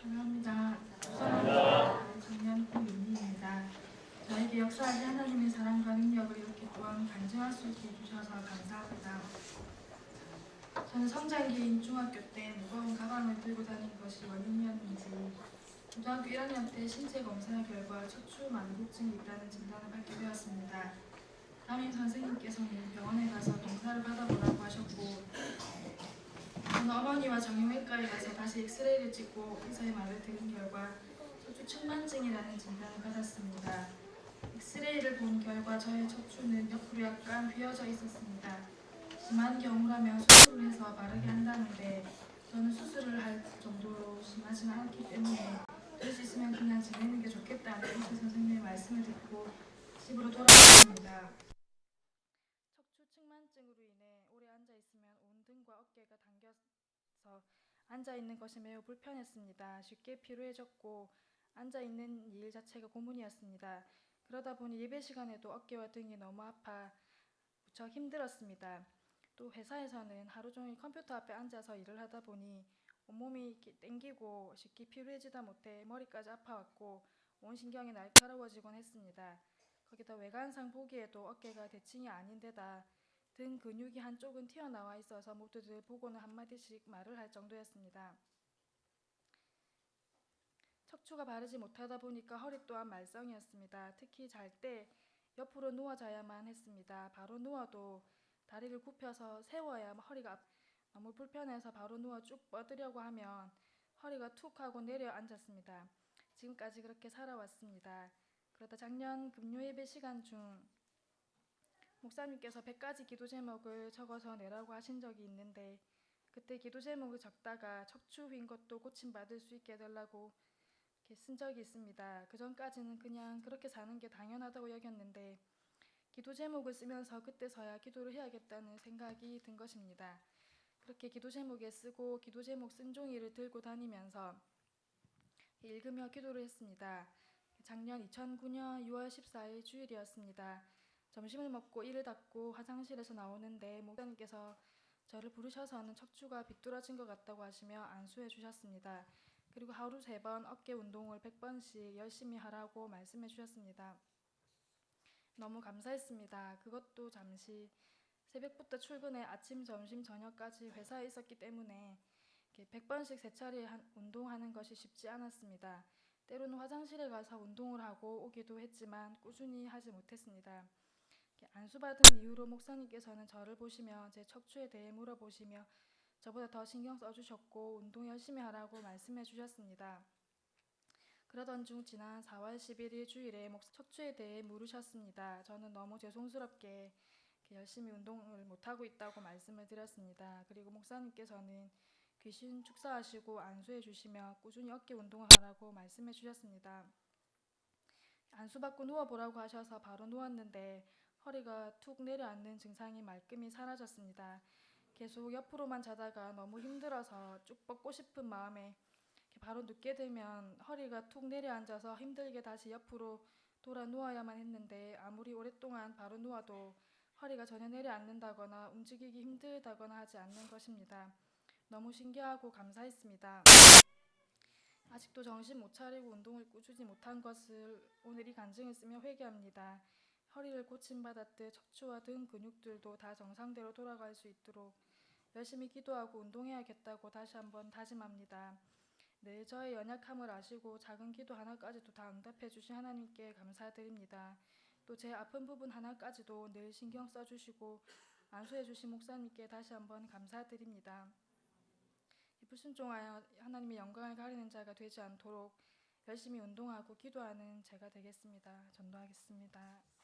감사합니다. 감사합니다. 청년 김윤희입니다. 저에게 역사하신 하나님의 사랑과 능력을 이렇게 또한 간증할 수 있게 해주셔서 감사합니다. 저는 성장기인 중학교 때 무거운 가방을 들고 다닌 것이 원인이었는지 고등학교 1학년 때 신체 검사 결과 척추 만곡증이 있다는 진단을 받게 되었습니다. 담임 선생님께서는 병원에 가서 검사를 받아보라고 하셨고 저는 어머니와 정형외과에 가서 다시 엑스레이를 찍고 의사의 말을 들은 결과 척추 측만증이라는 진단을 받았습니다. 엑스레이를 본 결과 저의 척추는 옆으로 약간 휘어져 있었습니다. 심한 경우라면 수술을 해서 바르게 한다는데 저는 수술을 할 정도로 심하지는 않기 때문에 될 수 있으면 그냥 지내는 게 좋겠다는 의사 선생님의 말씀을 듣고 집으로 돌아왔습니다. 척추 측만증으로 인해 오래 앉아있으면 온 등과 어깨가 당겨서 앉아있는 것이 매우 불편했습니다. 쉽게 피로해졌고 앉아있는 일 자체가 고문이었습니다. 그러다 보니 예배 시간에도 어깨와 등이 너무 아파 무척 힘들었습니다. 또 회사에서는 하루 종일 컴퓨터 앞에 앉아서 일을 하다 보니 온몸이 땡기고 쉽게 피로해지다 못해 머리까지 아파왔고 온 신경이 날카로워지곤 했습니다. 거기다 외관상 보기에도 어깨가 대칭이 아닌데다 등 근육이 한쪽은 튀어나와 있어서 모두들 보고는 한마디씩 말을 할 정도였습니다. 척추가 바르지 못하다 보니까 허리 또한 말썽이었습니다. 특히 잘 때 옆으로 누워 자야만 했습니다. 바로 누워도 다리를 굽혀서 세워야 허리가 너무 불편해서 바로 누워 쭉 뻗으려고 하면 허리가 툭 하고 내려 앉았습니다. 지금까지 그렇게 살아왔습니다. 그러다 작년 금요 예배 시간 중 목사님께서 100가지 기도 제목을 적어서 내라고 하신 적이 있는데 그때 기도 제목을 적다가 척추 휜 것도 고침받을 수 있게 해달라고 이렇게 쓴 적이 있습니다. 그 전까지는 그냥 그렇게 사는 게 당연하다고 여겼는데 기도 제목을 쓰면서 그때서야 기도를 해야겠다는 생각이 든 것입니다. 그렇게 기도 제목에 쓰고 기도 제목 쓴 종이를 들고 다니면서 읽으며 기도를 했습니다. 작년 2009년 6월 14일 주일이었습니다. 점심을 먹고 이를 닦고 화장실에서 나오는데 목사님께서 저를 부르셔서는 척추가 비뚤어진 것 같다고 하시며 안수해 주셨습니다. 그리고 하루 3번 어깨 운동을 100번씩 열심히 하라고 말씀해 주셨습니다. 너무 감사했습니다. 그것도 잠시 새벽부터 출근해 아침, 점심, 저녁까지 회사에 있었기 때문에 100번씩 3차례 운동하는 것이 쉽지 않았습니다. 때로는 화장실에 가서 운동을 하고 오기도 했지만 꾸준히 하지 못했습니다. 안수받은 이후로 목사님께서는 저를 보시며 제 척추에 대해 물어보시며 저보다 더 신경 써주셨고 운동 열심히 하라고 말씀해 주셨습니다. 그러던 중 지난 4월 11일 주일에 척추에 대해 물으셨습니다. 저는 너무 죄송스럽게 열심히 운동을 못하고 있다고 말씀을 드렸습니다. 그리고 목사님께서는 귀신 축사하시고 안수해 주시며 꾸준히 어깨 운동을 하라고 말씀해 주셨습니다. 안수받고 누워보라고 하셔서 바로 누웠는데 허리가 툭 내려앉는 증상이 말끔히 사라졌습니다. 계속 옆으로만 자다가 너무 힘들어서 쭉 뻗고 싶은 마음에 바로 눕게 되면 허리가 툭 내려앉아서 힘들게 다시 옆으로 돌아 누워야만 했는데 아무리 오랫동안 바로 누워도 허리가 전혀 내려앉는다거나 움직이기 힘들다거나 하지 않는 것입니다. 너무 신기하고 감사했습니다. 아직도 정신 못 차리고 운동을 꾸준히 못한 것을 오늘 이 간증을 쓰며 회개합니다. 허리를 고침받았듯 척추와 등 근육들도 다 정상대로 돌아갈 수 있도록 열심히 기도하고 운동해야겠다고 다시 한번 다짐합니다. 늘 저의 연약함을 아시고 작은 기도 하나까지도 다 응답해 주신 하나님께 감사드립니다. 또 제 아픈 부분 하나까지도 늘 신경 써주시고 안수해 주신 목사님께 다시 한번 감사드립니다. 불순종하여 하나님의 영광을 가리는 자가 되지 않도록 열심히 운동하고 기도하는 제가 되겠습니다. 전도하겠습니다.